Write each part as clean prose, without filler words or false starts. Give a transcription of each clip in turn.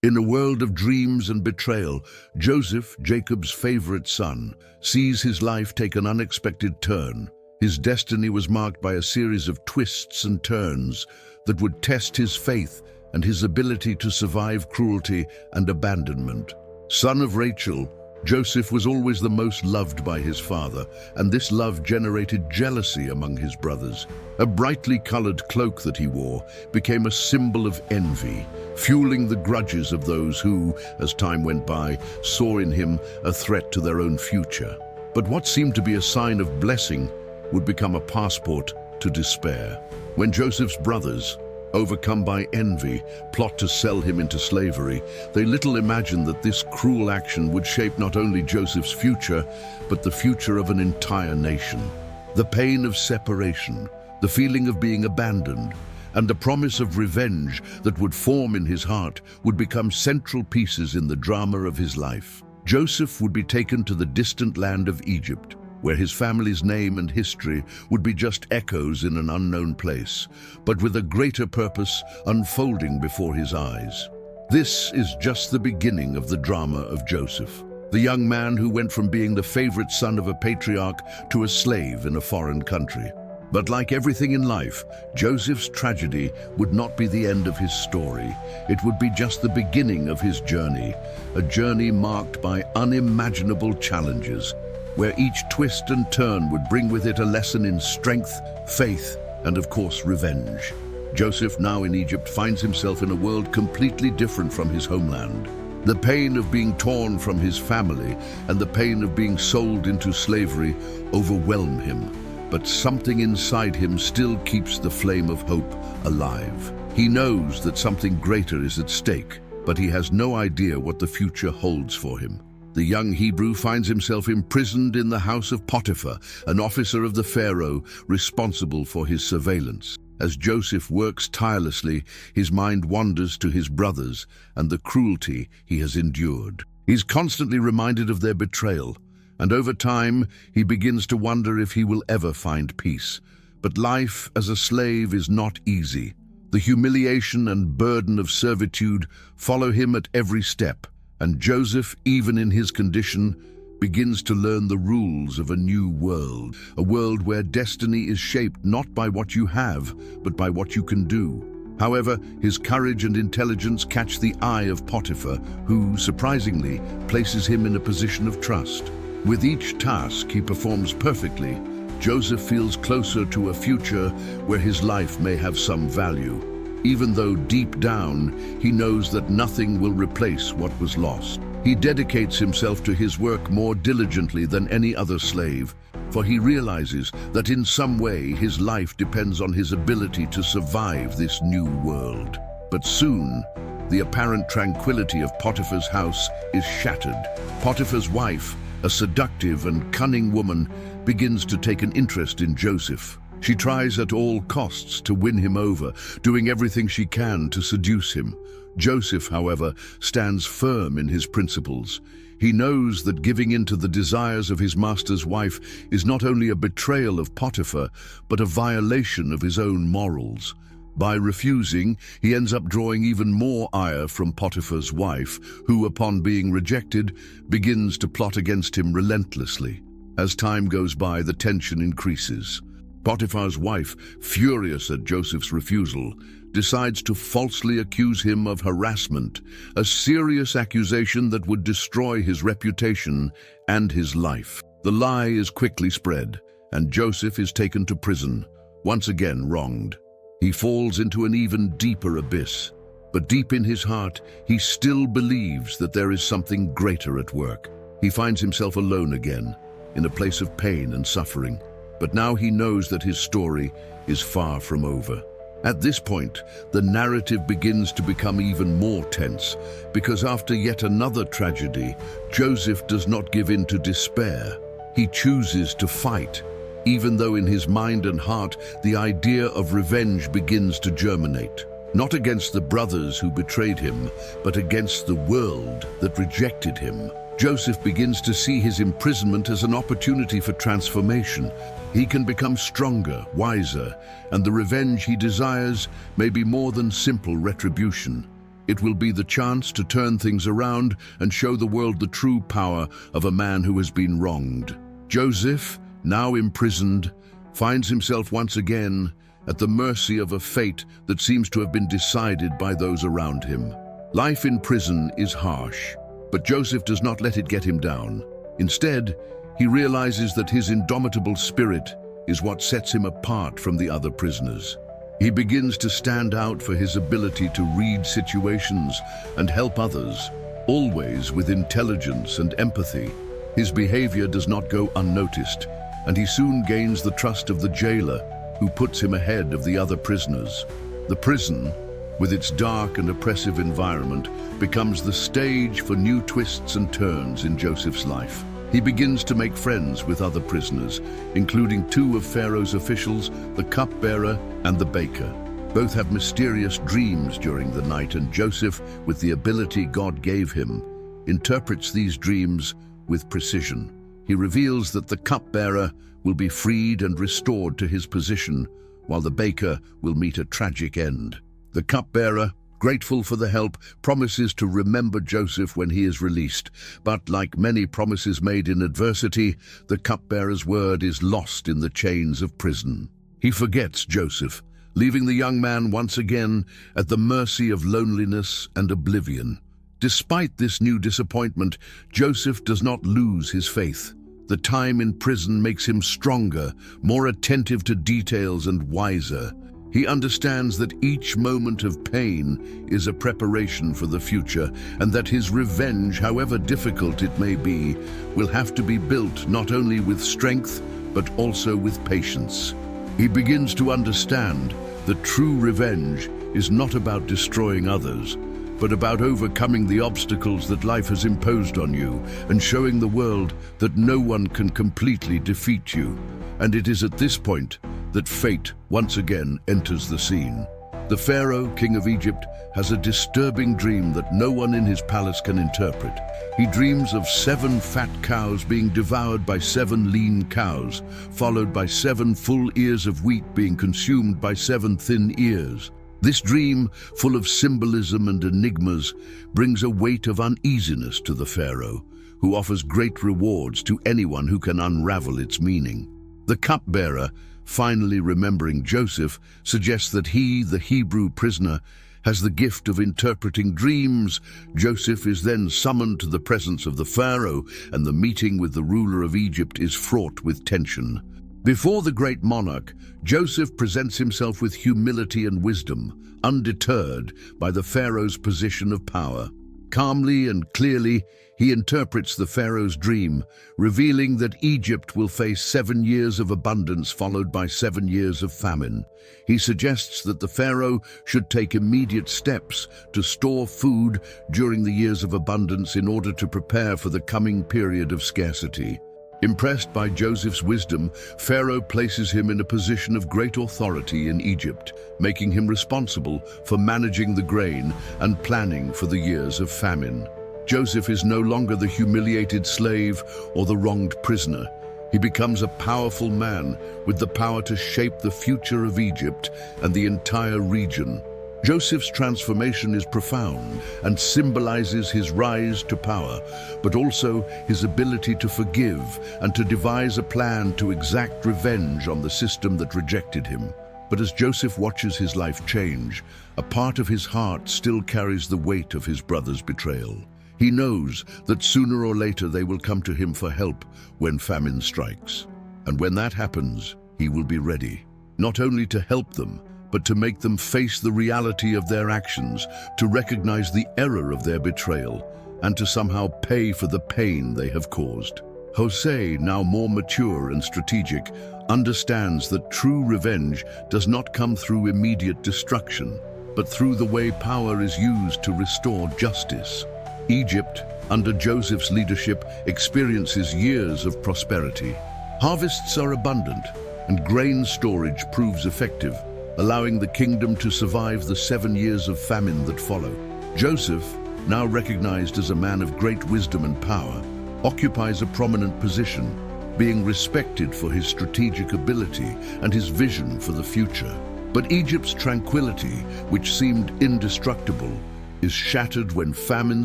In a world of dreams and betrayal, Joseph, Jacob's favorite son, sees his life take an unexpected turn. His destiny was marked by a series of twists and turns that would test his faith and his ability to survive cruelty and abandonment. Son of Rachel, Joseph was always the most loved by his father, and this love generated jealousy among his brothers. A brightly colored cloak that he wore became a symbol of envy, fueling the grudges of those who, as time went by, saw in him a threat to their own future. But what seemed to be a sign of blessing would become a passport to despair. When Joseph's brothers, overcome by envy, plot to sell him into slavery, they little imagined that this cruel action would shape not only Joseph's future, but the future of an entire nation. The pain of separation, the feeling of being abandoned, and the promise of revenge that would form in his heart would become central pieces in the drama of his life. Joseph would be taken to the distant land of Egypt, where his family's name and history would be just echoes in an unknown place, but with a greater purpose unfolding before his eyes. This is just the beginning of the drama of Joseph, the young man who went from being the favorite son of a patriarch to a slave in a foreign country. But like everything in life, Joseph's tragedy would not be the end of his story. It would be just the beginning of his journey, a journey marked by unimaginable challenges, where each twist and turn would bring with it a lesson in strength, faith, and of course, revenge. Joseph, now in Egypt, finds himself in a world completely different from his homeland. The pain of being torn from his family and the pain of being sold into slavery overwhelm him, but something inside him still keeps the flame of hope alive. He knows that something greater is at stake, but he has no idea what the future holds for him. The young Hebrew finds himself imprisoned in the house of Potiphar, an officer of the Pharaoh responsible for his surveillance. As Joseph works tirelessly, his mind wanders to his brothers and the cruelty he has endured. He's constantly reminded of their betrayal, and over time he begins to wonder if he will ever find peace. But life as a slave is not easy. The humiliation and burden of servitude follow him at every step, and Joseph, even in his condition, begins to learn the rules of a new world, a world where destiny is shaped not by what you have, but by what you can do. However, his courage and intelligence catch the eye of Potiphar, who, surprisingly, places him in a position of trust. With each task he performs perfectly, Joseph feels closer to a future where his life may have some value, even though deep down he knows that nothing will replace what was lost. He dedicates himself to his work more diligently than any other slave, for he realizes that in some way his life depends on his ability to survive this new world. But soon, the apparent tranquility of Potiphar's house is shattered. Potiphar's wife, a seductive and cunning woman, begins to take an interest in Joseph. She tries at all costs to win him over, doing everything she can to seduce him. Joseph, however, stands firm in his principles. He knows that giving in to the desires of his master's wife is not only a betrayal of Potiphar, but a violation of his own morals. By refusing, he ends up drawing even more ire from Potiphar's wife, who, upon being rejected, begins to plot against him relentlessly. As time goes by, the tension increases. Potiphar's wife, furious at Joseph's refusal, decides to falsely accuse him of harassment, a serious accusation that would destroy his reputation and his life. The lie is quickly spread, and Joseph is taken to prison, once again wronged. He falls into an even deeper abyss, but deep in his heart, he still believes that there is something greater at work. He finds himself alone again, in a place of pain and suffering. But now he knows that his story is far from over. At this point, the narrative begins to become even more tense, because after yet another tragedy, Joseph does not give in to despair. He chooses to fight, even though in his mind and heart the idea of revenge begins to germinate. Not against the brothers who betrayed him, but against the world that rejected him. Joseph begins to see his imprisonment as an opportunity for transformation. He can become stronger, wiser, and the revenge he desires may be more than simple retribution. It will be the chance to turn things around and show the world the true power of a man who has been wronged. Joseph, now imprisoned, finds himself once again at the mercy of a fate that seems to have been decided by those around him. Life in prison is harsh, but Joseph does not let it get him down. Instead, he realizes that his indomitable spirit is what sets him apart from the other prisoners. He begins to stand out for his ability to read situations and help others, always with intelligence and empathy. His behavior does not go unnoticed, and he soon gains the trust of the jailer, who puts him ahead of the other prisoners. The prison, with its dark and oppressive environment, becomes the stage for new twists and turns in Joseph's life. He begins to make friends with other prisoners, including two of Pharaoh's officials, the cupbearer and the baker. Both have mysterious dreams during the night, and Joseph, with the ability God gave him, interprets these dreams with precision. He reveals that the cupbearer will be freed and restored to his position, while the baker will meet a tragic end. The cupbearer, grateful for the help, promises to remember Joseph when he is released. But like many promises made in adversity, the cupbearer's word is lost in the chains of prison. He forgets Joseph, leaving the young man once again at the mercy of loneliness and oblivion. Despite this new disappointment, Joseph does not lose his faith. The time in prison makes him stronger, more attentive to details, and wiser. He understands that each moment of pain is a preparation for the future, and that his revenge, however difficult it may be, will have to be built not only with strength, but also with patience. He begins to understand that true revenge is not about destroying others, but about overcoming the obstacles that life has imposed on you and showing the world that no one can completely defeat you. And it is at this point that fate once again enters the scene. The Pharaoh, king of Egypt, has a disturbing dream that no one in his palace can interpret. He dreams of 7 fat cows being devoured by 7 lean cows, followed by 7 full ears of wheat being consumed by 7 thin ears. This dream, full of symbolism and enigmas, brings a weight of uneasiness to the Pharaoh, who offers great rewards to anyone who can unravel its meaning. The cupbearer, finally remembering Joseph, suggests that he, the Hebrew prisoner, has the gift of interpreting dreams. Joseph is then summoned to the presence of the Pharaoh, and the meeting with the ruler of Egypt is fraught with tension. Before the great monarch, Joseph presents himself with humility and wisdom, undeterred by the Pharaoh's position of power. Calmly and clearly, he interprets the Pharaoh's dream, revealing that Egypt will face 7 years of abundance followed by 7 years of famine. He suggests that the Pharaoh should take immediate steps to store food during the years of abundance in order to prepare for the coming period of scarcity. Impressed by Joseph's wisdom, Pharaoh places him in a position of great authority in Egypt, making him responsible for managing the grain and planning for the years of famine. Joseph is no longer the humiliated slave or the wronged prisoner. He becomes a powerful man with the power to shape the future of Egypt and the entire region. Joseph's transformation is profound and symbolizes his rise to power, but also his ability to forgive and to devise a plan to exact revenge on the system that rejected him. But as Joseph watches his life change, a part of his heart still carries the weight of his brother's betrayal. He knows that sooner or later they will come to him for help when famine strikes. And when that happens, he will be ready, not only to help them, but to make them face the reality of their actions, to recognize the error of their betrayal, and to somehow pay for the pain they have caused. Jose, now more mature and strategic, understands that true revenge does not come through immediate destruction, but through the way power is used to restore justice. Egypt, under Joseph's leadership, experiences years of prosperity. Harvests are abundant, and grain storage proves effective, allowing the kingdom to survive the 7 years of famine that follow. Joseph, now recognized as a man of great wisdom and power, occupies a prominent position, being respected for his strategic ability and his vision for the future. But Egypt's tranquility, which seemed indestructible, is shattered when famine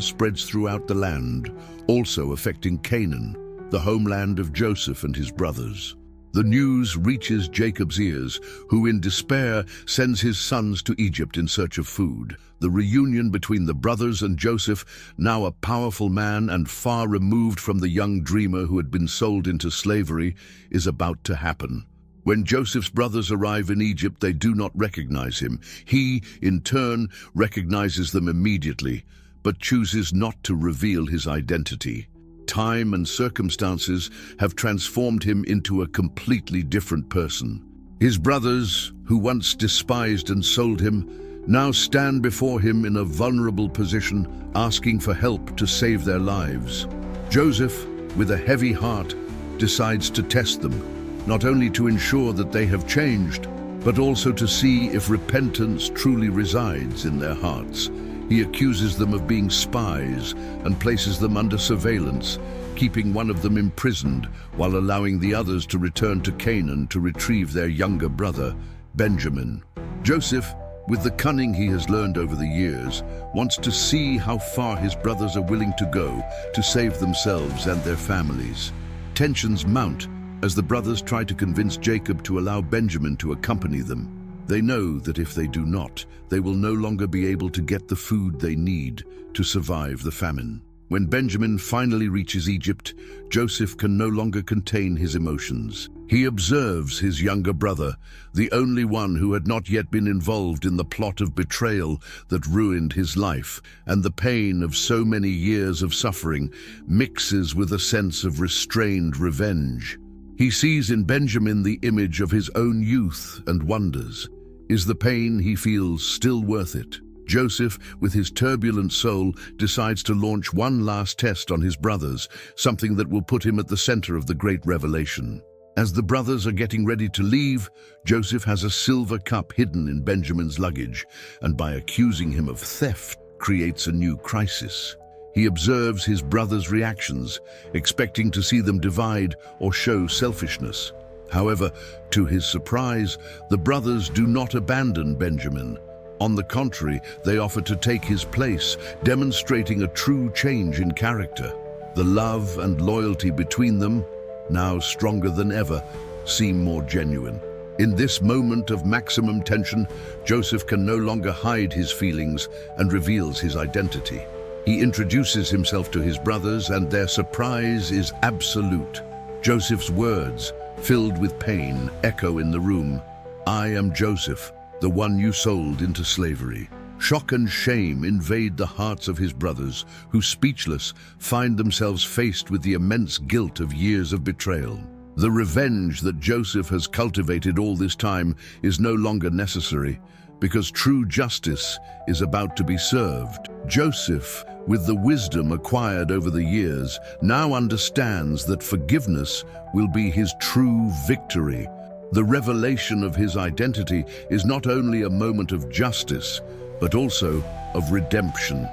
spreads throughout the land, also affecting Canaan, the homeland of Joseph and his brothers. The news reaches Jacob's ears, who in despair sends his sons to Egypt in search of food. The reunion between the brothers and Joseph, now a powerful man and far removed from the young dreamer who had been sold into slavery, is about to happen. When Joseph's brothers arrive in Egypt, they do not recognize him. He, in turn, recognizes them immediately, but chooses not to reveal his identity. Time and circumstances have transformed him into a completely different person. His brothers, who once despised and sold him, now stand before him in a vulnerable position, asking for help to save their lives. Joseph, with a heavy heart, decides to test them, not only to ensure that they have changed, but also to see if repentance truly resides in their hearts. He accuses them of being spies and places them under surveillance, keeping one of them imprisoned while allowing the others to return to Canaan to retrieve their younger brother, Benjamin. Joseph, with the cunning he has learned over the years, wants to see how far his brothers are willing to go to save themselves and their families. Tensions mount as the brothers try to convince Jacob to allow Benjamin to accompany them. They know that if they do not, they will no longer be able to get the food they need to survive the famine. When Benjamin finally reaches Egypt, Joseph can no longer contain his emotions. He observes his younger brother, the only one who had not yet been involved in the plot of betrayal that ruined his life, and the pain of so many years of suffering mixes with a sense of restrained revenge. He sees in Benjamin the image of his own youth and wonders. Is the pain he feels still worth it? Joseph, with his turbulent soul, decides to launch one last test on his brothers, something that will put him at the center of the great revelation. As the brothers are getting ready to leave, Joseph has a silver cup hidden in Benjamin's luggage, and by accusing him of theft, creates a new crisis. He observes his brothers' reactions, expecting to see them divide or show selfishness. However, to his surprise, the brothers do not abandon Benjamin. On the contrary, they offer to take his place, demonstrating a true change in character. The love and loyalty between them, now stronger than ever, seem more genuine. In this moment of maximum tension, Joseph can no longer hide his feelings and reveals his identity. He introduces himself to his brothers, and their surprise is absolute. Joseph's words, filled with pain, echo in the room. "I am Joseph, the one you sold into slavery." Shock and shame invade the hearts of his brothers, who, speechless, find themselves faced with the immense guilt of years of betrayal. The revenge that Joseph has cultivated all this time is no longer necessary, because true justice is about to be served. Joseph, with the wisdom acquired over the years, now understands that forgiveness will be his true victory. The revelation of his identity is not only a moment of justice, but also of redemption.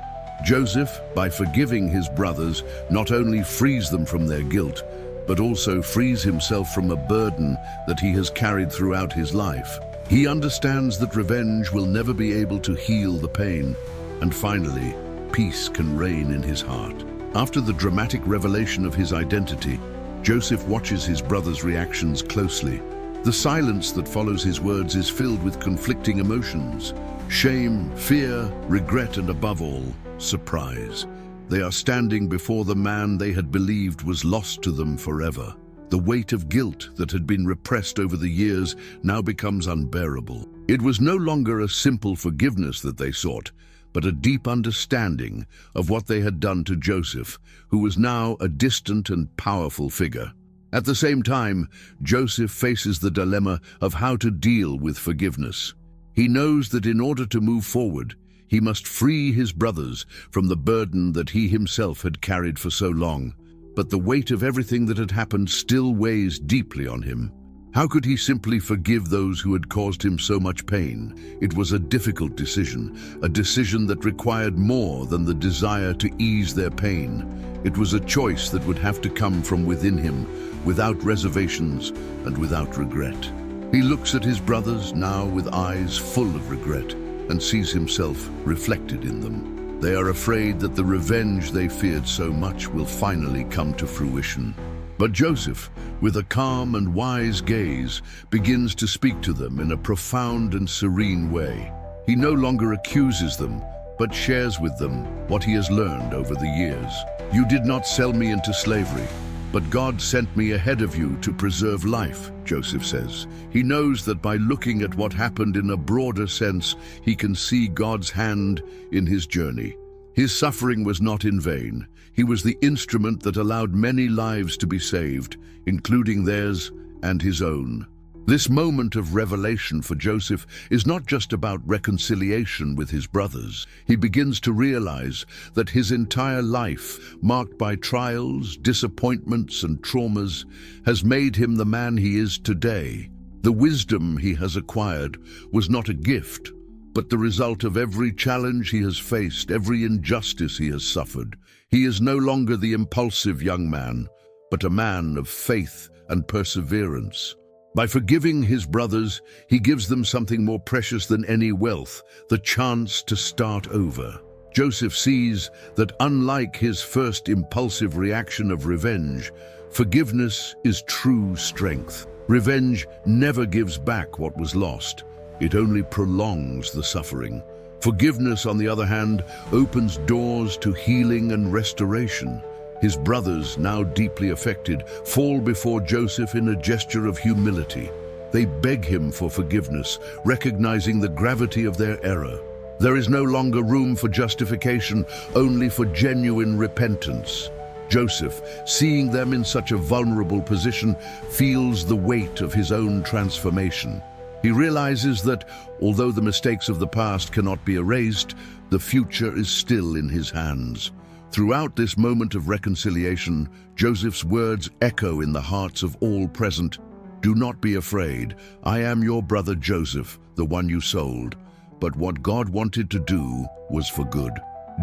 Joseph, by forgiving his brothers, not only frees them from their guilt, but also frees himself from a burden that he has carried throughout his life. He understands that revenge will never be able to heal the pain, and finally, peace can reign in his heart. After the dramatic revelation of his identity, Joseph watches his brothers' reactions closely. The silence that follows his words is filled with conflicting emotions: shame, fear, regret, and above all, surprise. They are standing before the man they had believed was lost to them forever. The weight of guilt that had been repressed over the years now becomes unbearable. It was no longer a simple forgiveness that they sought, but a deep understanding of what they had done to Joseph, who was now a distant and powerful figure. At the same time, Joseph faces the dilemma of how to deal with forgiveness. He knows that in order to move forward, he must free his brothers from the burden that he himself had carried for so long. But the weight of everything that had happened still weighs deeply on him. How could he simply forgive those who had caused him so much pain? It was a difficult decision, a decision that required more than the desire to ease their pain. It was a choice that would have to come from within him, without reservations and without regret. He looks at his brothers now with eyes full of regret and sees himself reflected in them. They are afraid that the revenge they feared so much will finally come to fruition. But Joseph, with a calm and wise gaze, begins to speak to them in a profound and serene way. He no longer accuses them, but shares with them what he has learned over the years. "You did not sell me into slavery, but God sent me ahead of you to preserve life," Joseph says. He knows that by looking at what happened in a broader sense, he can see God's hand in his journey. His suffering was not in vain. He was the instrument that allowed many lives to be saved, including theirs and his own. This moment of revelation for Joseph is not just about reconciliation with his brothers. He begins to realize that his entire life, marked by trials, disappointments, and traumas, has made him the man he is today. The wisdom he has acquired was not a gift, but the result of every challenge he has faced, every injustice he has suffered. He is no longer the impulsive young man, but a man of faith and perseverance. By forgiving his brothers, he gives them something more precious than any wealth, the chance to start over. Joseph sees that unlike his first impulsive reaction of revenge, forgiveness is true strength. Revenge never gives back what was lost. It only prolongs the suffering. Forgiveness, on the other hand, opens doors to healing and restoration. His brothers, now deeply affected, fall before Joseph in a gesture of humility. They beg him for forgiveness, recognizing the gravity of their error. There is no longer room for justification, only for genuine repentance. Joseph, seeing them in such a vulnerable position, feels the weight of his own transformation. He realizes that, although the mistakes of the past cannot be erased, the future is still in his hands. Throughout this moment of reconciliation, Joseph's words echo in the hearts of all present. "Do not be afraid. I am your brother Joseph, the one you sold." But what God wanted to do was for good.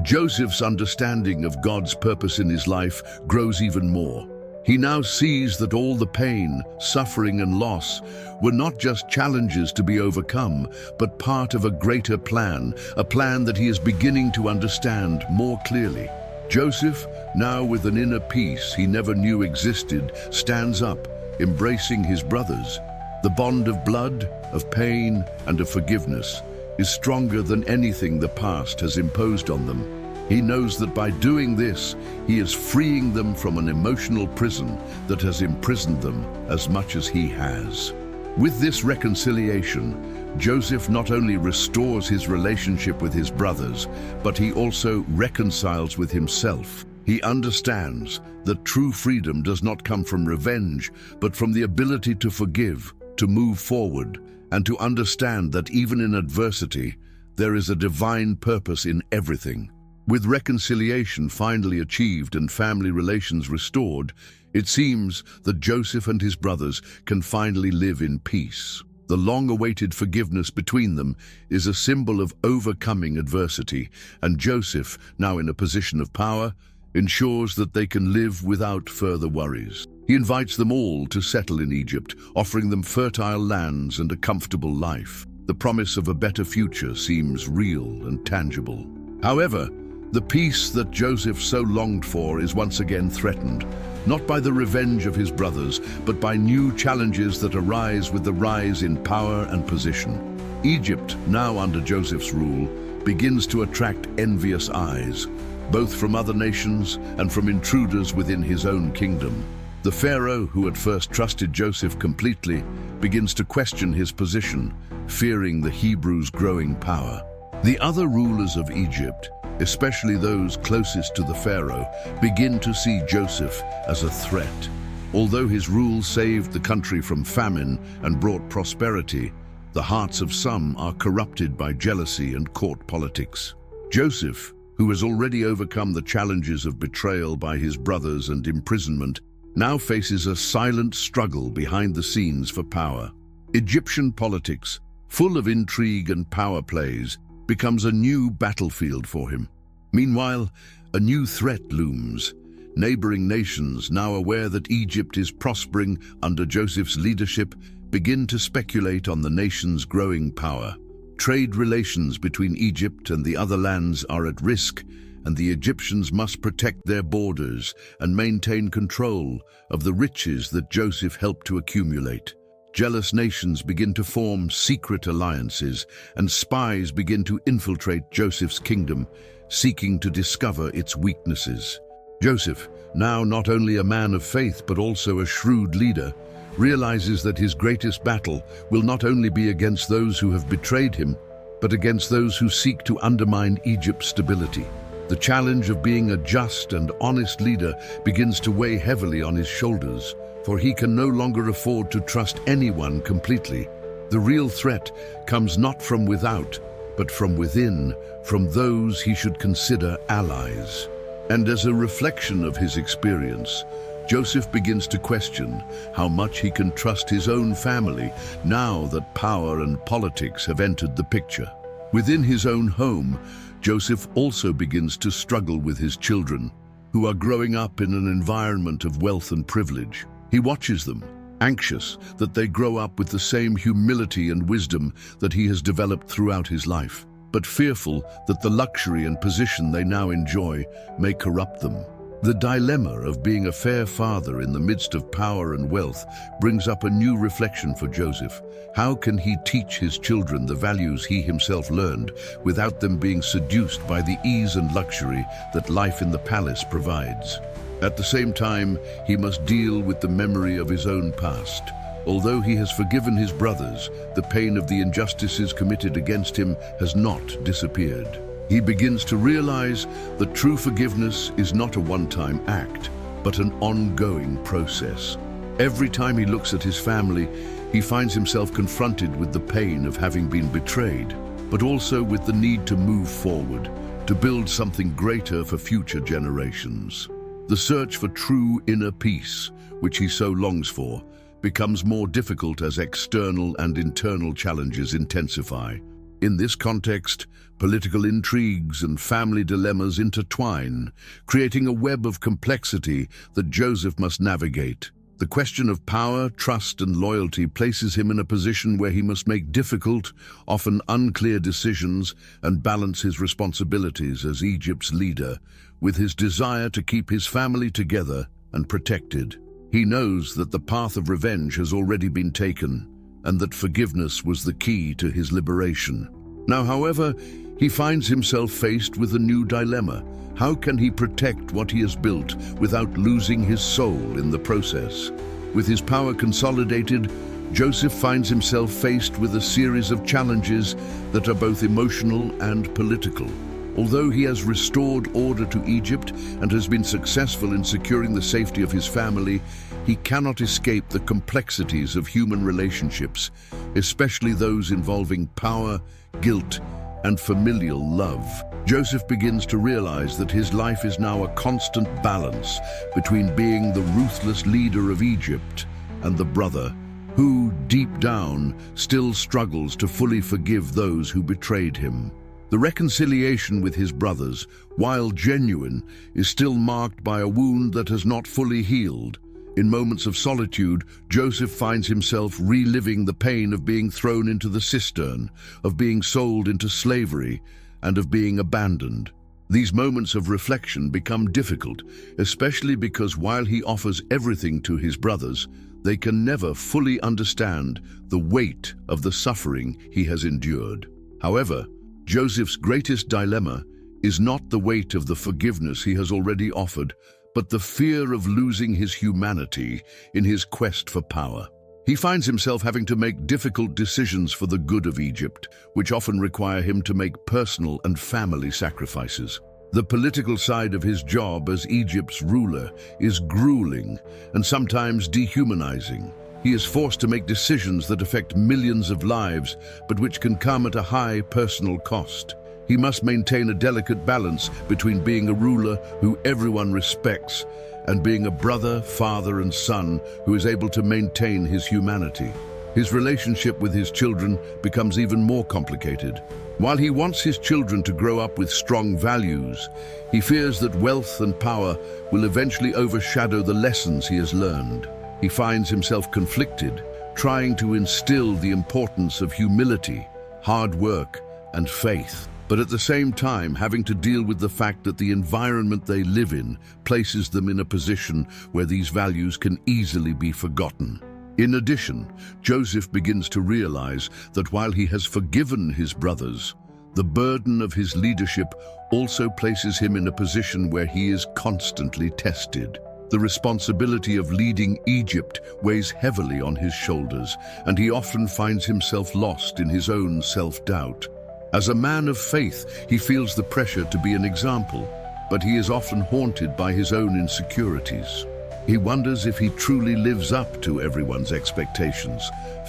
Joseph's understanding of God's purpose in his life grows even more. He now sees that all the pain, suffering, and loss were not just challenges to be overcome, but part of a greater plan, a plan that he is beginning to understand more clearly. Joseph, now with an inner peace he never knew existed, stands up, embracing his brothers. The bond of blood, of pain, and of forgiveness is stronger than anything the past has imposed on them. He knows that by doing this, he is freeing them from an emotional prison that has imprisoned them as much as he has. With this reconciliation, Joseph not only restores his relationship with his brothers, but he also reconciles with himself. He understands that true freedom does not come from revenge, but from the ability to forgive, to move forward, and to understand that even in adversity, there is a divine purpose in everything. With reconciliation finally achieved and family relations restored, it seems that Joseph and his brothers can finally live in peace. The long-awaited forgiveness between them is a symbol of overcoming adversity, and Joseph, now in a position of power, ensures that they can live without further worries. He invites them all to settle in Egypt, offering them fertile lands and a comfortable life. The promise of a better future seems real and tangible. However, the peace that Joseph so longed for is once again threatened, not by the revenge of his brothers, but by new challenges that arise with the rise in power and position. Egypt, now under Joseph's rule, begins to attract envious eyes, both from other nations and from intruders within his own kingdom. The Pharaoh, who at first trusted Joseph completely, begins to question his position, fearing the Hebrews' growing power. The other rulers of Egypt, especially those closest to the Pharaoh, begin to see Joseph as a threat. Although his rule saved the country from famine and brought prosperity, the hearts of some are corrupted by jealousy and court politics. Joseph, who has already overcome the challenges of betrayal by his brothers and imprisonment, now faces a silent struggle behind the scenes for power. Egyptian politics, full of intrigue and power plays, becomes a new battlefield for him. Meanwhile, a new threat looms. Neighboring nations, now aware that Egypt is prospering under Joseph's leadership, begin to speculate on the nation's growing power. Trade relations between Egypt and the other lands are at risk, and the Egyptians must protect their borders and maintain control of the riches that Joseph helped to accumulate. Jealous nations begin to form secret alliances, and spies begin to infiltrate Joseph's kingdom, seeking to discover its weaknesses. Joseph, now not only a man of faith but also a shrewd leader, realizes that his greatest battle will not only be against those who have betrayed him, but against those who seek to undermine Egypt's stability. The challenge of being a just and honest leader begins to weigh heavily on his shoulders, for he can no longer afford to trust anyone completely. The real threat comes not from without, but from within, from those he should consider allies. And as a reflection of his experience, Joseph begins to question how much he can trust his own family now that power and politics have entered the picture. Within his own home, Joseph also begins to struggle with his children, who are growing up in an environment of wealth and privilege. He watches them, anxious that they grow up with the same humility and wisdom that he has developed throughout his life, but fearful that the luxury and position they now enjoy may corrupt them. The dilemma of being a fair father in the midst of power and wealth brings up a new reflection for Joseph. How can he teach his children the values he himself learned without them being seduced by the ease and luxury that life in the palace provides? At the same time, he must deal with the memory of his own past. Although he has forgiven his brothers, the pain of the injustices committed against him has not disappeared. He begins to realize that true forgiveness is not a one-time act, but an ongoing process. Every time he looks at his family, he finds himself confronted with the pain of having been betrayed, but also with the need to move forward, to build something greater for future generations. The search for true inner peace, which he so longs for, becomes more difficult as external and internal challenges intensify. In this context, political intrigues and family dilemmas intertwine, creating a web of complexity that Joseph must navigate. The question of power, trust, and loyalty places him in a position where he must make difficult, often unclear decisions and balance his responsibilities as Egypt's leader with his desire to keep his family together and protected. He knows that the path of revenge has already been taken, and that forgiveness was the key to his liberation. Now, however, he finds himself faced with a new dilemma. How can he protect what he has built without losing his soul in the process? With his power consolidated, Joseph finds himself faced with a series of challenges that are both emotional and political. Although he has restored order to Egypt and has been successful in securing the safety of his family, he cannot escape the complexities of human relationships, especially those involving power, guilt, and familial love. Joseph begins to realize that his life is now a constant balance between being the ruthless leader of Egypt and the brother who, deep down, still struggles to fully forgive those who betrayed him. The reconciliation with his brothers, while genuine, is still marked by a wound that has not fully healed. In moments of solitude, Joseph finds himself reliving the pain of being thrown into the cistern, of being sold into slavery, and of being abandoned. These moments of reflection become difficult, especially because while he offers everything to his brothers, they can never fully understand the weight of the suffering he has endured. However, Joseph's greatest dilemma is not the weight of the forgiveness he has already offered, but the fear of losing his humanity in his quest for power. He finds himself having to make difficult decisions for the good of Egypt, which often require him to make personal and family sacrifices. The political side of his job as Egypt's ruler is grueling and sometimes dehumanizing. He is forced to make decisions that affect millions of lives, but which can come at a high personal cost. He must maintain a delicate balance between being a ruler who everyone respects and being a brother, father, and son who is able to maintain his humanity. His relationship with his children becomes even more complicated. While he wants his children to grow up with strong values, he fears that wealth and power will eventually overshadow the lessons he has learned. He finds himself conflicted, trying to instill the importance of humility, hard work, and faith. But at the same time, having to deal with the fact that the environment they live in places them in a position where these values can easily be forgotten. In addition, Joseph begins to realize that while he has forgiven his brothers, the burden of his leadership also places him in a position where he is constantly tested. The responsibility of leading Egypt weighs heavily on his shoulders, and he often finds himself lost in his own self-doubt. As a man of faith, he feels the pressure to be an example, but he is often haunted by his own insecurities. He wonders if he truly lives up to everyone's expectations: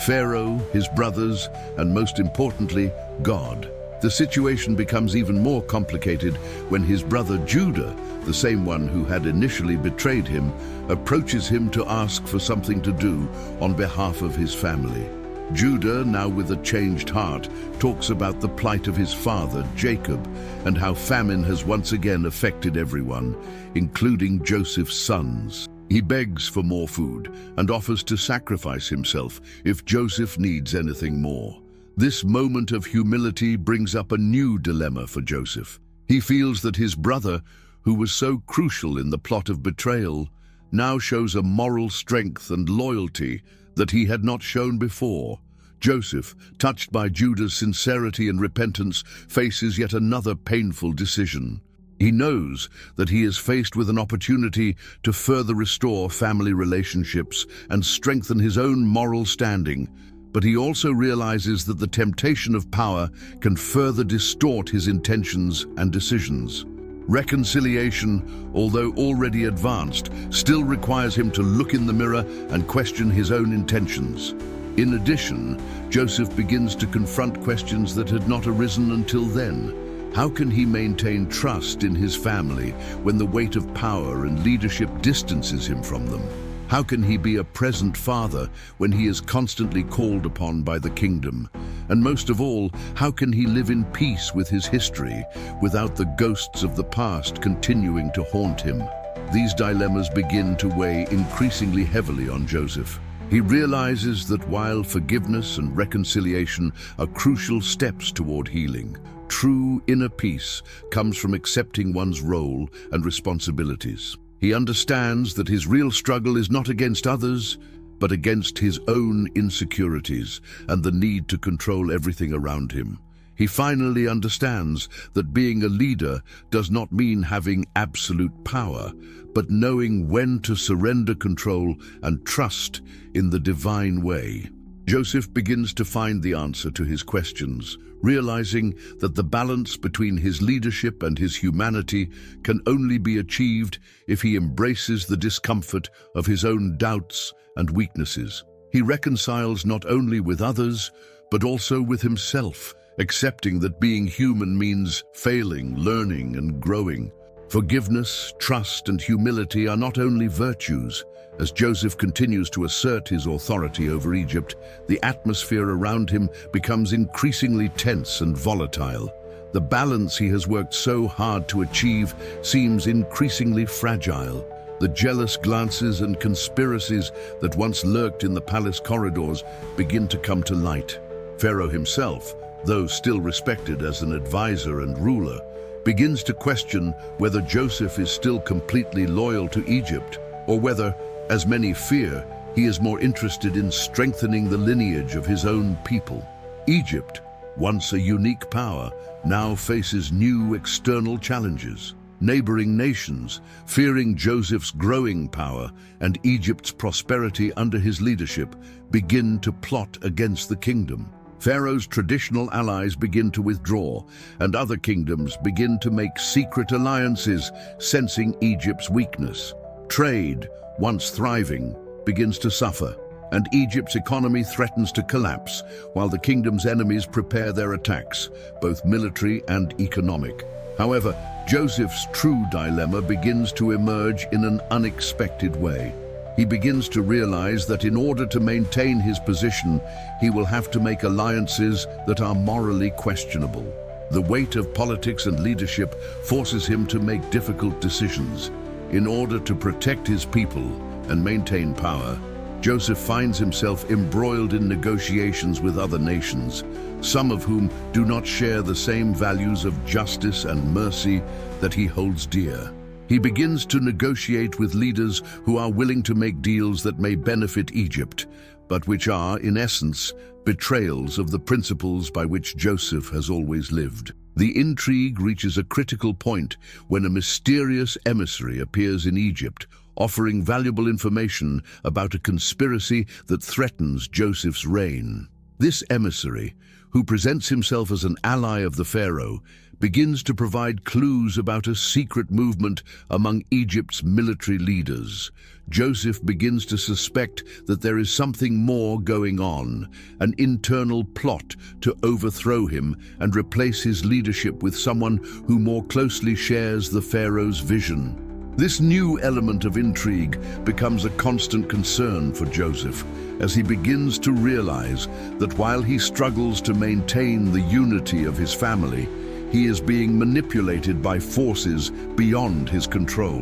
Pharaoh, his brothers, and most importantly, God. The situation becomes even more complicated when his brother Judah, the same one who had initially betrayed him, approaches him to ask for something to do on behalf of his family. Judah, now with a changed heart, talks about the plight of his father, Jacob, and how famine has once again affected everyone, including Joseph's sons. He begs for more food and offers to sacrifice himself if Joseph needs anything more. This moment of humility brings up a new dilemma for Joseph. He feels that his brother, who was so crucial in the plot of betrayal, now shows a moral strength and loyalty that he had not shown before. Joseph, touched by Judah's sincerity and repentance, faces yet another painful decision. He knows that he is faced with an opportunity to further restore family relationships and strengthen his own moral standing, but he also realizes that the temptation of power can further distort his intentions and decisions. Reconciliation, although already advanced, still requires him to look in the mirror and question his own intentions. In addition, Joseph begins to confront questions that had not arisen until then. How can he maintain trust in his family when the weight of power and leadership distances him from them? How can he be a present father when he is constantly called upon by the kingdom? And most of all, how can he live in peace with his history without the ghosts of the past continuing to haunt him? These dilemmas begin to weigh increasingly heavily on Joseph. He realizes that while forgiveness and reconciliation are crucial steps toward healing, true inner peace comes from accepting one's role and responsibilities. He understands that his real struggle is not against others, but against his own insecurities and the need to control everything around him. He finally understands that being a leader does not mean having absolute power, but knowing when to surrender control and trust in the divine way. Joseph begins to find the answer to his questions, realizing that the balance between his leadership and his humanity can only be achieved if he embraces the discomfort of his own doubts and weaknesses. He reconciles not only with others, but also with himself, accepting that being human means failing, learning, and growing. Forgiveness, trust, and humility are not only virtues. As Joseph continues to assert his authority over Egypt, the atmosphere around him becomes increasingly tense and volatile. The balance he has worked so hard to achieve seems increasingly fragile. The jealous glances and conspiracies that once lurked in the palace corridors begin to come to light. Pharaoh himself, though still respected as an advisor and ruler, begins to question whether Joseph is still completely loyal to Egypt, or whether, as many fear, he is more interested in strengthening the lineage of his own people. Egypt, once a unique power, now faces new external challenges. Neighboring nations, fearing Joseph's growing power and Egypt's prosperity under his leadership, begin to plot against the kingdom. Pharaoh's traditional allies begin to withdraw, and other kingdoms begin to make secret alliances, sensing Egypt's weakness. Trade, once thriving, begins to suffer, and Egypt's economy threatens to collapse, while the kingdom's enemies prepare their attacks, both military and economic. However, Joseph's true dilemma begins to emerge in an unexpected way. He begins to realize that in order to maintain his position, he will have to make alliances that are morally questionable. The weight of politics and leadership forces him to make difficult decisions. In order to protect his people and maintain power, Joseph finds himself embroiled in negotiations with other nations, some of whom do not share the same values of justice and mercy that he holds dear. He begins to negotiate with leaders who are willing to make deals that may benefit Egypt, but which are, in essence, betrayals of the principles by which Joseph has always lived. The intrigue reaches a critical point when a mysterious emissary appears in Egypt, offering valuable information about a conspiracy that threatens Joseph's reign. This emissary, who presents himself as an ally of the Pharaoh, begins to provide clues about a secret movement among Egypt's military leaders. Joseph begins to suspect that there is something more going on, an internal plot to overthrow him and replace his leadership with someone who more closely shares the Pharaoh's vision. This new element of intrigue becomes a constant concern for Joseph, as he begins to realize that while he struggles to maintain the unity of his family, he is being manipulated by forces beyond his control.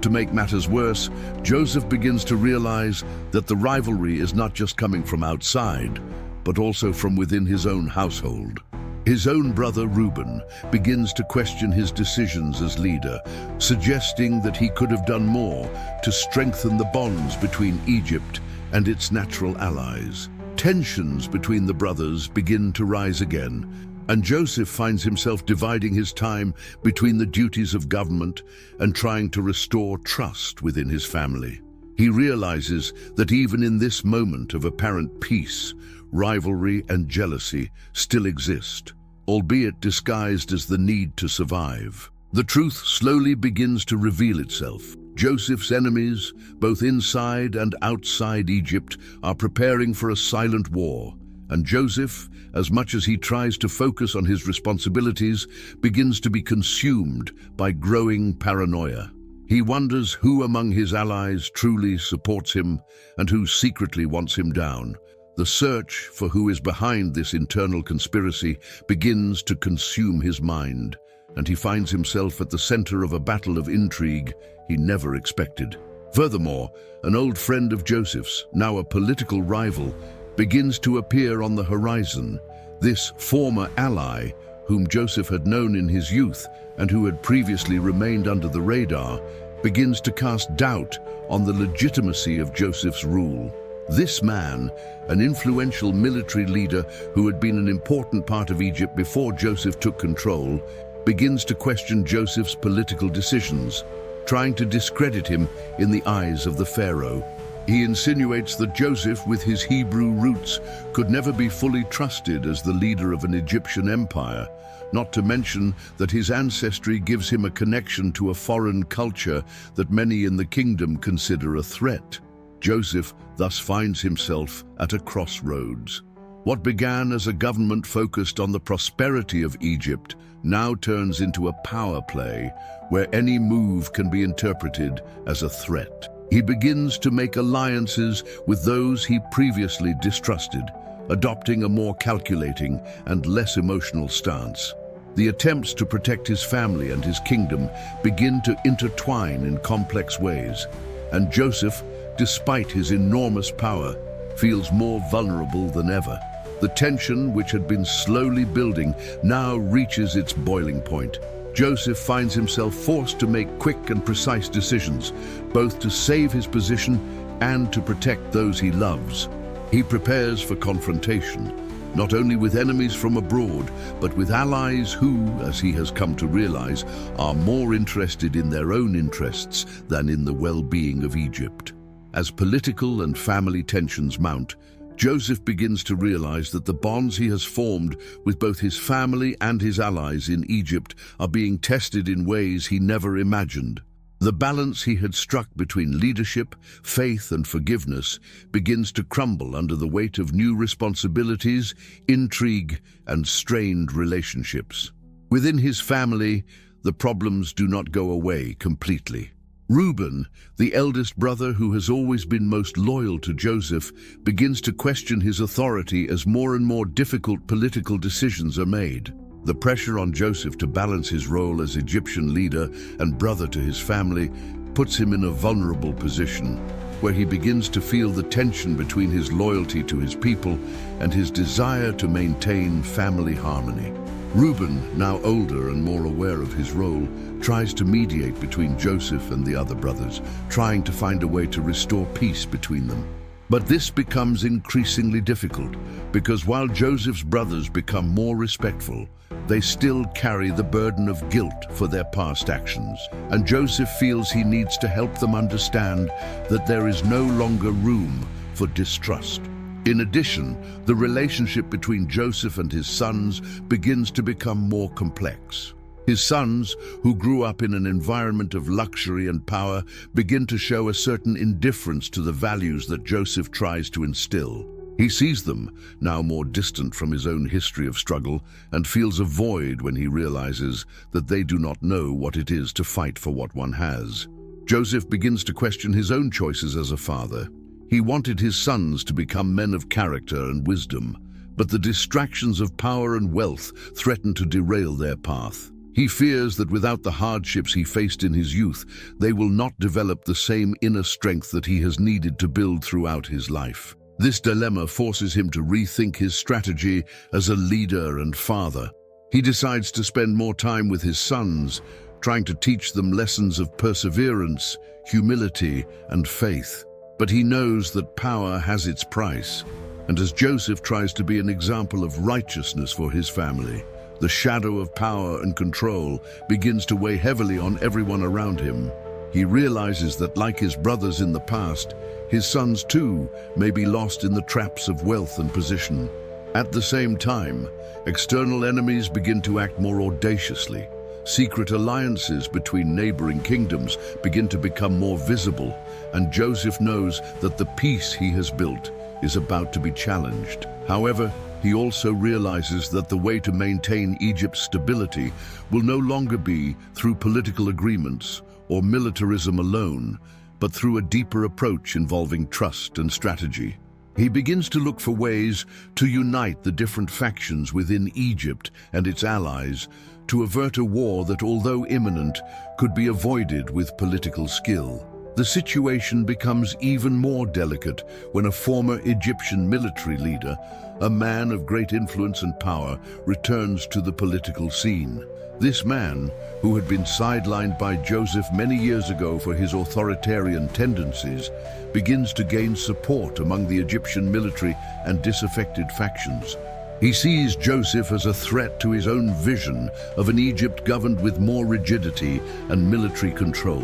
To make matters worse, Joseph begins to realize that the rivalry is not just coming from outside, but also from within his own household. His own brother Reuben begins to question his decisions as leader, suggesting that he could have done more to strengthen the bonds between Egypt and its natural allies. Tensions between the brothers begin to rise again, and Joseph finds himself dividing his time between the duties of government and trying to restore trust within his family. He realizes that even in this moment of apparent peace, rivalry and jealousy still exist, albeit disguised as the need to survive. The truth slowly begins to reveal itself. Joseph's enemies, both inside and outside Egypt, are preparing for a silent war, and Joseph, as much as he tries to focus on his responsibilities, begins to be consumed by growing paranoia. He wonders who among his allies truly supports him and who secretly wants him down. The search for who is behind this internal conspiracy begins to consume his mind, and he finds himself at the center of a battle of intrigue he never expected. Furthermore, an old friend of Joseph's, now a political rival, begins to appear on the horizon. This former ally, whom Joseph had known in his youth and who had previously remained under the radar, begins to cast doubt on the legitimacy of Joseph's rule. This man, an influential military leader who had been an important part of Egypt before Joseph took control, begins to question Joseph's political decisions, trying to discredit him in the eyes of the Pharaoh. He insinuates that Joseph, with his Hebrew roots, could never be fully trusted as the leader of an Egyptian empire, not to mention that his ancestry gives him a connection to a foreign culture that many in the kingdom consider a threat. Joseph thus finds himself at a crossroads. What began as a government focused on the prosperity of Egypt now turns into a power play where any move can be interpreted as a threat. He begins to make alliances with those he previously distrusted, adopting a more calculating and less emotional stance. The attempts to protect his family and his kingdom begin to intertwine in complex ways, and Joseph, despite his enormous power, feels more vulnerable than ever. The tension, which had been slowly building, now reaches its boiling point. Joseph finds himself forced to make quick and precise decisions, both to save his position and to protect those he loves. He prepares for confrontation, not only with enemies from abroad, but with allies who, as he has come to realize, are more interested in their own interests than in the well-being of Egypt. As political and family tensions mount, Joseph begins to realize that the bonds he has formed with both his family and his allies in Egypt are being tested in ways he never imagined. The balance he had struck between leadership, faith, and forgiveness begins to crumble under the weight of new responsibilities, intrigue, and strained relationships. Within his family, the problems do not go away completely. Reuben, the eldest brother who has always been most loyal to Joseph, begins to question his authority as more and more difficult political decisions are made. The pressure on Joseph to balance his role as Egyptian leader and brother to his family puts him in a vulnerable position. where he begins to feel the tension between his loyalty to his people and his desire to maintain family harmony. Reuben, now older and more aware of his role, tries to mediate between Joseph and the other brothers, trying to find a way to restore peace between them. But this becomes increasingly difficult, because while Joseph's brothers become more respectful, they still carry the burden of guilt for their past actions, and Joseph feels he needs to help them understand that there is no longer room for distrust. In addition, the relationship between Joseph and his sons begins to become more complex. His sons, who grew up in an environment of luxury and power, begin to show a certain indifference to the values that Joseph tries to instill. He sees them, now more distant from his own history of struggle, and feels a void when he realizes that they do not know what it is to fight for what one has. Joseph begins to question his own choices as a father. He wanted his sons to become men of character and wisdom, but the distractions of power and wealth threaten to derail their path. He fears that without the hardships he faced in his youth, they will not develop the same inner strength that he has needed to build throughout his life. This dilemma forces him to rethink his strategy as a leader and father. He decides to spend more time with his sons, trying to teach them lessons of perseverance, humility, and faith. But he knows that power has its price, and as Joseph tries to be an example of righteousness for his family, the shadow of power and control begins to weigh heavily on everyone around him. He realizes that, like his brothers in the past, his sons too may be lost in the traps of wealth and position. At the same time, external enemies begin to act more audaciously. Secret alliances between neighboring kingdoms begin to become more visible, and Joseph knows that the peace he has built is about to be challenged. However, he also realizes that the way to maintain Egypt's stability will no longer be through political agreements or militarism alone, but through a deeper approach involving trust and strategy. He begins to look for ways to unite the different factions within Egypt and its allies to avert a war that, although imminent, could be avoided with political skill. The situation becomes even more delicate when a former Egyptian military leader, a man of great influence and power, returns to the political scene. This man, who had been sidelined by Joseph many years ago for his authoritarian tendencies, begins to gain support among the Egyptian military and disaffected factions. He sees Joseph as a threat to his own vision of an Egypt governed with more rigidity and military control.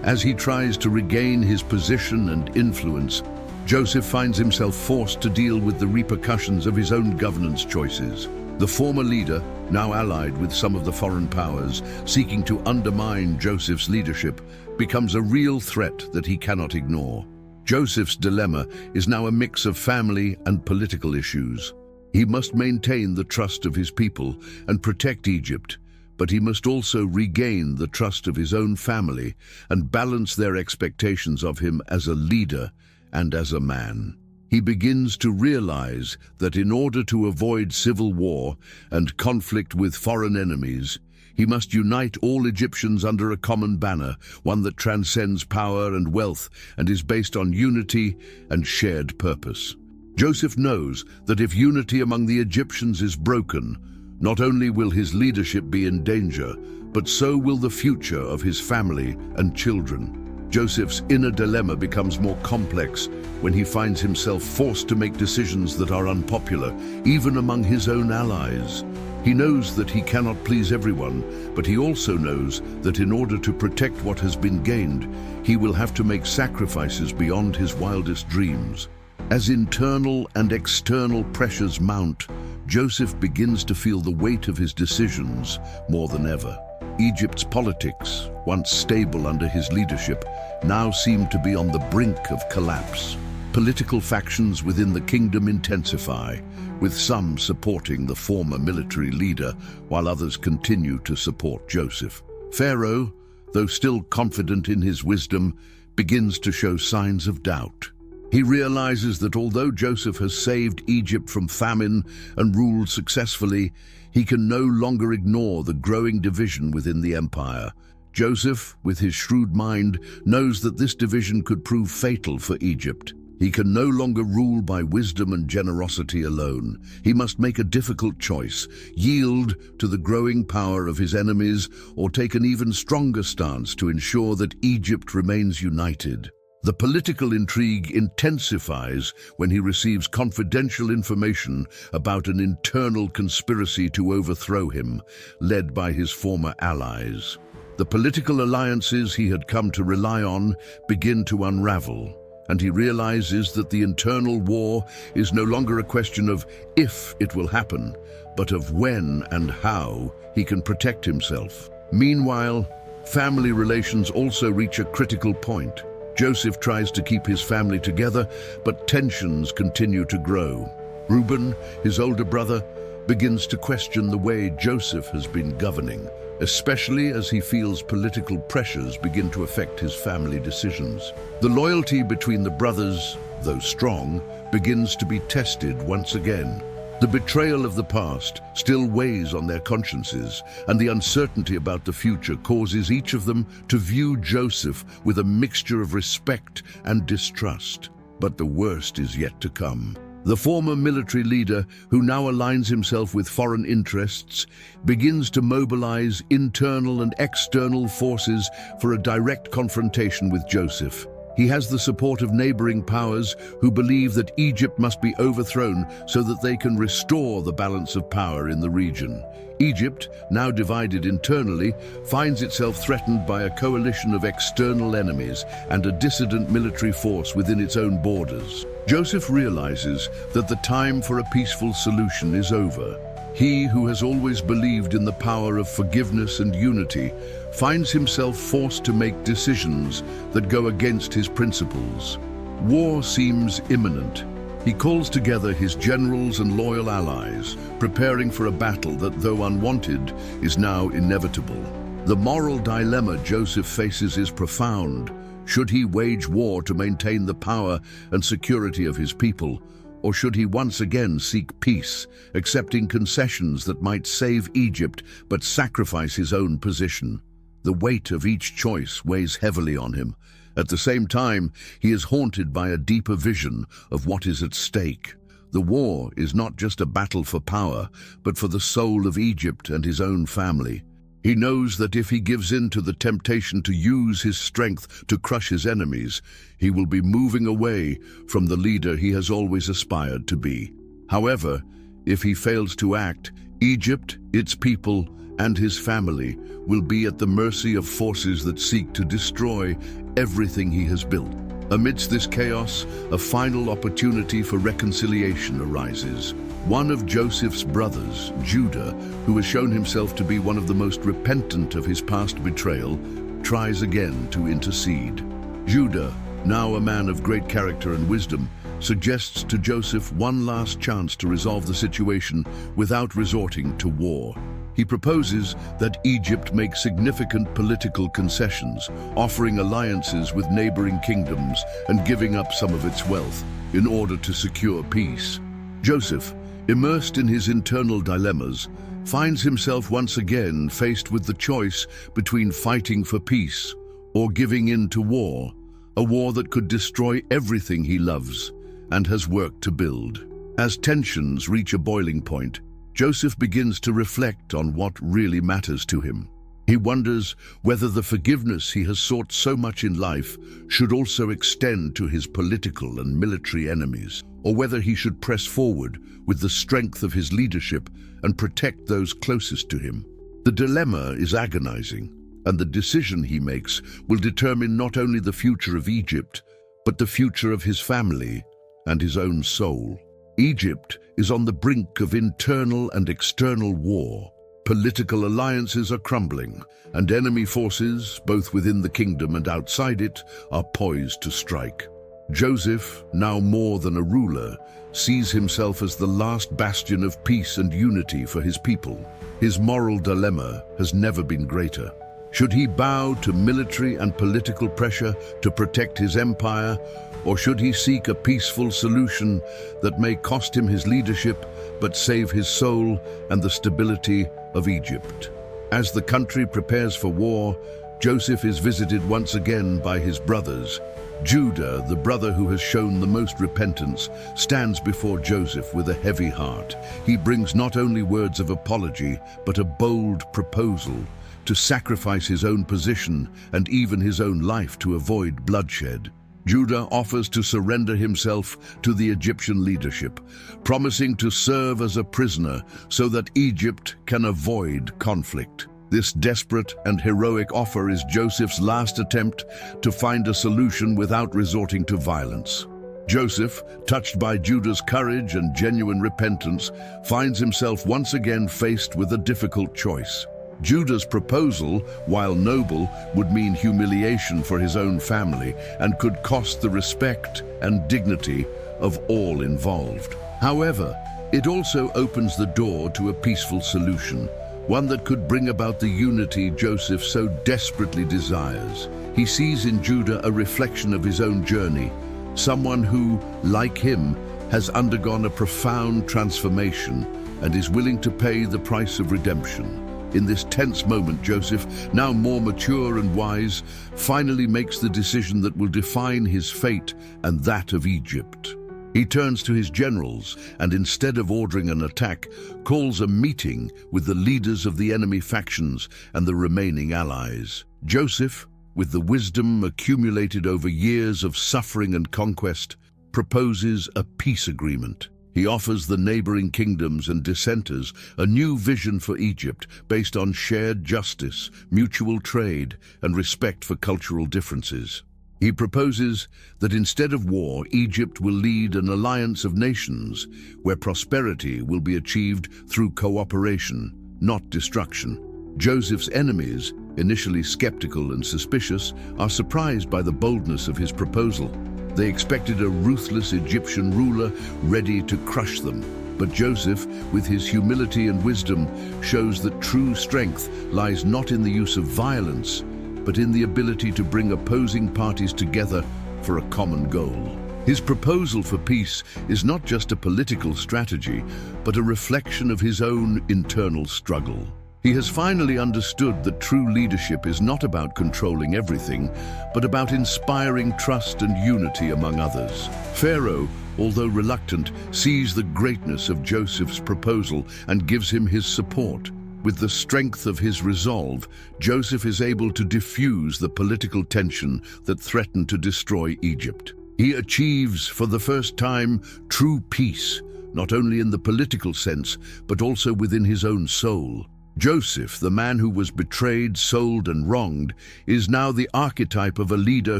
As he tries to regain his position and influence, Joseph finds himself forced to deal with the repercussions of his own governance choices. The former leader, now allied with some of the foreign powers, seeking to undermine Joseph's leadership, becomes a real threat that he cannot ignore. Joseph's dilemma is now a mix of family and political issues. He must maintain the trust of his people and protect Egypt, but he must also regain the trust of his own family and balance their expectations of him as a leader and as a man. He begins to realize that in order to avoid civil war and conflict with foreign enemies, he must unite all Egyptians under a common banner, one that transcends power and wealth and is based on unity and shared purpose. Joseph knows that if unity among the Egyptians is broken, not only will his leadership be in danger, but so will the future of his family and children. Joseph's inner dilemma becomes more complex when he finds himself forced to make decisions that are unpopular, even among his own allies. He knows that he cannot please everyone, but he also knows that in order to protect what has been gained, he will have to make sacrifices beyond his wildest dreams. As internal and external pressures mount, Joseph begins to feel the weight of his decisions more than ever. Egypt's politics, once stable under his leadership, now seem to be on the brink of collapse. Political factions within the kingdom intensify, with some supporting the former military leader, while others continue to support Joseph. Pharaoh, though still confident in his wisdom, begins to show signs of doubt. He realizes that although Joseph has saved Egypt from famine and ruled successfully, he can no longer ignore the growing division within the empire. Joseph, with his shrewd mind, knows that this division could prove fatal for Egypt. He can no longer rule by wisdom and generosity alone. He must make a difficult choice: yield to the growing power of his enemies, or take an even stronger stance to ensure that Egypt remains united. The political intrigue intensifies when he receives confidential information about an internal conspiracy to overthrow him, led by his former allies. The political alliances he had come to rely on begin to unravel, and he realizes that the internal war is no longer a question of if it will happen, but of when and how he can protect himself. Meanwhile, family relations also reach a critical point. Joseph tries to keep his family together, but tensions continue to grow. Reuben, his older brother, begins to question the way Joseph has been governing, especially as he feels political pressures begin to affect his family decisions. The loyalty between the brothers, though strong, begins to be tested once again. The betrayal of the past still weighs on their consciences, and the uncertainty about the future causes each of them to view Joseph with a mixture of respect and distrust. But the worst is yet to come. The former military leader, who now aligns himself with foreign interests, begins to mobilize internal and external forces for a direct confrontation with Joseph. He has the support of neighboring powers who believe that Egypt must be overthrown so that they can restore the balance of power in the region. Egypt, now divided internally, finds itself threatened by a coalition of external enemies and a dissident military force within its own borders. Joseph realizes that the time for a peaceful solution is over. He who has always believed in the power of forgiveness and unity finds himself forced to make decisions that go against his principles. War seems imminent. He calls together his generals and loyal allies, preparing for a battle that, though unwanted, is now inevitable. The moral dilemma Joseph faces is profound. Should he wage war to maintain the power and security of his people, or should he once again seek peace, accepting concessions that might save Egypt but sacrifice his own position? The weight of each choice weighs heavily on him. At the same time, he is haunted by a deeper vision of what is at stake. The war is not just a battle for power, but for the soul of Egypt and his own family. He knows that if he gives in to the temptation to use his strength to crush his enemies, he will be moving away from the leader he has always aspired to be. However, if he fails to act, Egypt, its people, and his family will be at the mercy of forces that seek to destroy everything he has built. Amidst this chaos, a final opportunity for reconciliation arises. One of Joseph's brothers, Judah, who has shown himself to be one of the most repentant of his past betrayal, tries again to intercede. Judah, now a man of great character and wisdom, suggests to Joseph one last chance to resolve the situation without resorting to war. He proposes that Egypt make significant political concessions, offering alliances with neighboring kingdoms and giving up some of its wealth in order to secure peace. Joseph, immersed in his internal dilemmas, finds himself once again faced with the choice between fighting for peace or giving in to war, a war that could destroy everything he loves and has worked to build. As tensions reach a boiling point, Joseph begins to reflect on what really matters to him. He wonders whether the forgiveness he has sought so much in life should also extend to his political and military enemies, or whether he should press forward with the strength of his leadership and protect those closest to him. The dilemma is agonizing, and the decision he makes will determine not only the future of Egypt, but the future of his family and his own soul. Egypt is on the brink of internal and external war. Political alliances are crumbling, and enemy forces, both within the kingdom and outside it, are poised to strike. Joseph, now more than a ruler, sees himself as the last bastion of peace and unity for his people. His moral dilemma has never been greater. Should he bow to military and political pressure to protect his empire, or should he seek a peaceful solution that may cost him his leadership but save his soul and the stability of Egypt? As the country prepares for war, Joseph is visited once again by his brothers. Judah, the brother who has shown the most repentance, stands before Joseph with a heavy heart. He brings not only words of apology, but a bold proposal to sacrifice his own position and even his own life to avoid bloodshed. Judah offers to surrender himself to the Egyptian leadership, promising to serve as a prisoner so that Egypt can avoid conflict. This desperate and heroic offer is Joseph's last attempt to find a solution without resorting to violence. Joseph, touched by Judah's courage and genuine repentance, finds himself once again faced with a difficult choice. Judah's proposal, while noble, would mean humiliation for his own family and could cost the respect and dignity of all involved. However, it also opens the door to a peaceful solution, one that could bring about the unity Joseph so desperately desires. He sees in Judah a reflection of his own journey, someone who, like him, has undergone a profound transformation and is willing to pay the price of redemption. In this tense moment, Joseph, now more mature and wise, finally makes the decision that will define his fate and that of Egypt. He turns to his generals and, instead of ordering an attack, calls a meeting with the leaders of the enemy factions and the remaining allies. Joseph, with the wisdom accumulated over years of suffering and conquest, proposes a peace agreement. He offers the neighboring kingdoms and dissenters a new vision for Egypt based on shared justice, mutual trade, and respect for cultural differences. He proposes that instead of war, Egypt will lead an alliance of nations where prosperity will be achieved through cooperation, not destruction. Joseph's enemies, initially skeptical and suspicious, are surprised by the boldness of his proposal. They expected a ruthless Egyptian ruler ready to crush them. But Joseph, with his humility and wisdom, shows that true strength lies not in the use of violence, but in the ability to bring opposing parties together for a common goal. His proposal for peace is not just a political strategy, but a reflection of his own internal struggle. He has finally understood that true leadership is not about controlling everything, but about inspiring trust and unity among others. Pharaoh, although reluctant, sees the greatness of Joseph's proposal and gives him his support. With the strength of his resolve, Joseph is able to diffuse the political tension that threatened to destroy Egypt. He achieves, for the first time, true peace, not only in the political sense, but also within his own soul. Joseph, the man who was betrayed, sold, and wronged, is now the archetype of a leader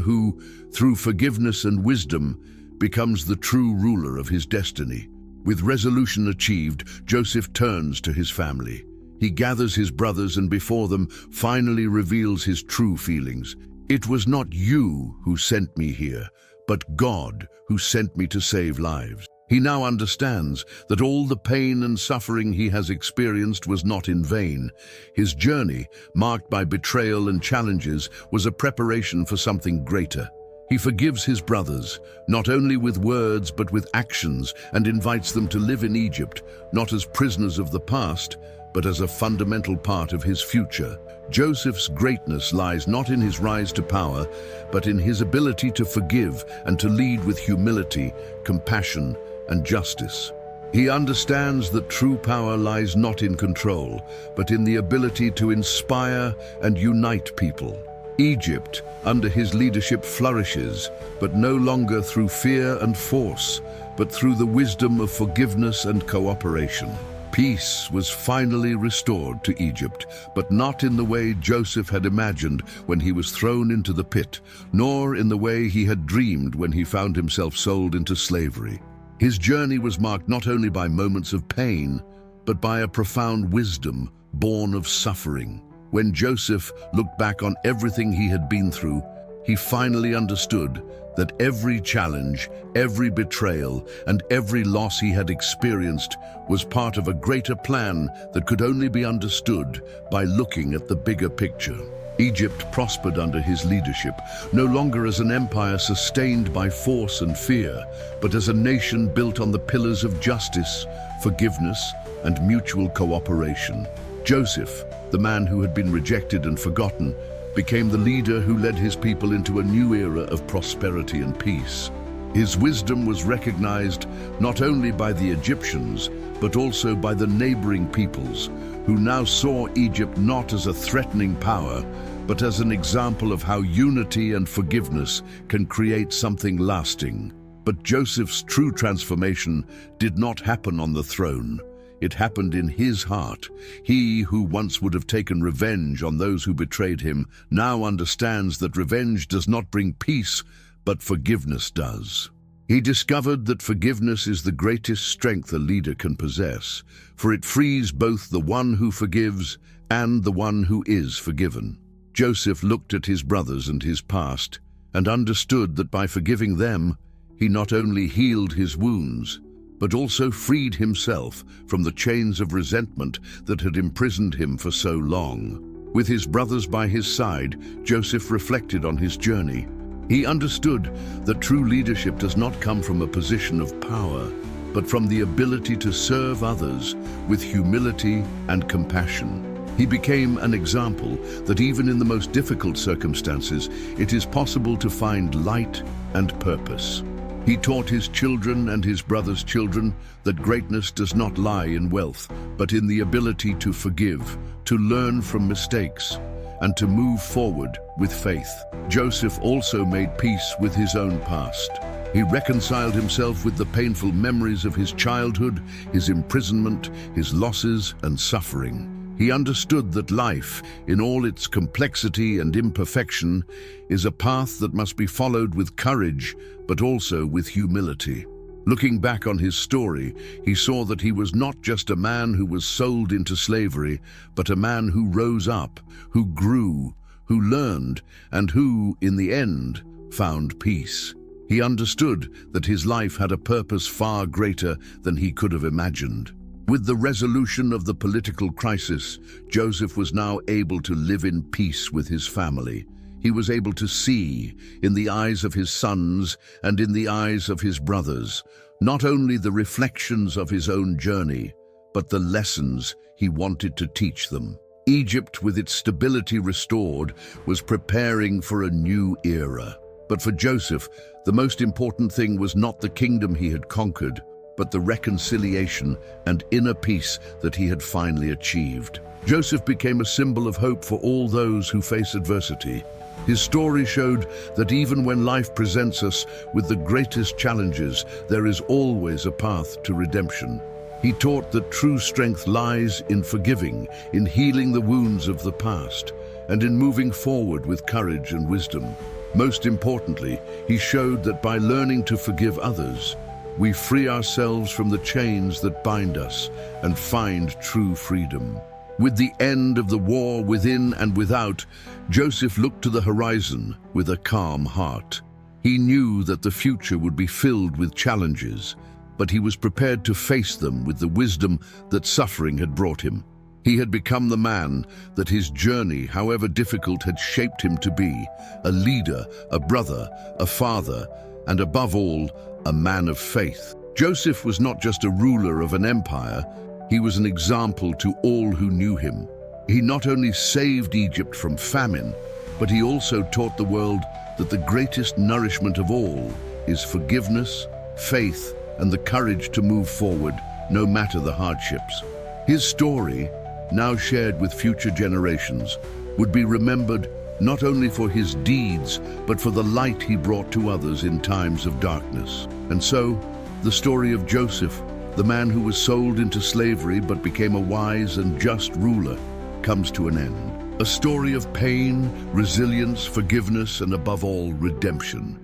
who, through forgiveness and wisdom, becomes the true ruler of his destiny. With resolution achieved, Joseph turns to his family. He gathers his brothers and before them finally reveals his true feelings. "It was not you who sent me here, but God who sent me to save lives." He now understands that all the pain and suffering he has experienced was not in vain. His journey, marked by betrayal and challenges, was a preparation for something greater. He forgives his brothers, not only with words but with actions, and invites them to live in Egypt, not as prisoners of the past, but as a fundamental part of his future. Joseph's greatness lies not in his rise to power, but in his ability to forgive and to lead with humility, compassion, and justice. He understands that true power lies not in control, but in the ability to inspire and unite people. Egypt, under his leadership, flourishes, but no longer through fear and force, but through the wisdom of forgiveness and cooperation. Peace was finally restored to Egypt, but not in the way Joseph had imagined when he was thrown into the pit, nor in the way he had dreamed when he found himself sold into slavery. His journey was marked not only by moments of pain, but by a profound wisdom born of suffering. When Joseph looked back on everything he had been through, he finally understood that every challenge, every betrayal, and every loss he had experienced was part of a greater plan that could only be understood by looking at the bigger picture. Egypt prospered under his leadership, no longer as an empire sustained by force and fear, but as a nation built on the pillars of justice, forgiveness, and mutual cooperation. Joseph, the man who had been rejected and forgotten, became the leader who led his people into a new era of prosperity and peace. His wisdom was recognized not only by the Egyptians, but also by the neighboring peoples, who now saw Egypt not as a threatening power, but as an example of how unity and forgiveness can create something lasting. But Joseph's true transformation did not happen on the throne. It happened in his heart. He who once would have taken revenge on those who betrayed him now understands that revenge does not bring peace, but forgiveness does. He discovered that forgiveness is the greatest strength a leader can possess, for it frees both the one who forgives and the one who is forgiven. Joseph looked at his brothers and his past and understood that by forgiving them, he not only healed his wounds, but also freed himself from the chains of resentment that had imprisoned him for so long. With his brothers by his side, Joseph reflected on his journey. He understood that true leadership does not come from a position of power, but from the ability to serve others with humility and compassion. He became an example that even in the most difficult circumstances, it is possible to find light and purpose. He taught his children and his brothers' children that greatness does not lie in wealth, but in the ability to forgive, to learn from mistakes, and to move forward with faith. Joseph also made peace with his own past. He reconciled himself with the painful memories of his childhood, his imprisonment, his losses and suffering. He understood that life, in all its complexity and imperfection, is a path that must be followed with courage, but also with humility. Looking back on his story, he saw that he was not just a man who was sold into slavery, but a man who rose up, who grew, who learned, and who, in the end, found peace. He understood that his life had a purpose far greater than he could have imagined. With the resolution of the political crisis, Joseph was now able to live in peace with his family. He was able to see, in the eyes of his sons and in the eyes of his brothers, not only the reflections of his own journey, but the lessons he wanted to teach them. Egypt, with its stability restored, was preparing for a new era. But for Joseph, the most important thing was not the kingdom he had conquered, but the reconciliation and inner peace that he had finally achieved. Joseph became a symbol of hope for all those who face adversity. His story showed that even when life presents us with the greatest challenges, there is always a path to redemption. He taught that true strength lies in forgiving, in healing the wounds of the past, and in moving forward with courage and wisdom. Most importantly, he showed that by learning to forgive others, we free ourselves from the chains that bind us and find true freedom. With the end of the war within and without, Joseph looked to the horizon with a calm heart. He knew that the future would be filled with challenges, but he was prepared to face them with the wisdom that suffering had brought him. He had become the man that his journey, however difficult, had shaped him to be: a leader, a brother, a father, and above all, a man of faith. Joseph was not just a ruler of an empire, he was an example to all who knew him. He not only saved Egypt from famine, but he also taught the world that the greatest nourishment of all is forgiveness, faith, and the courage to move forward, no matter the hardships. His story, now shared with future generations, would be remembered not only for his deeds, but for the light he brought to others in times of darkness. And so, the story of Joseph, the man who was sold into slavery but became a wise and just ruler, comes to an end. A story of pain, resilience, forgiveness, and above all, redemption.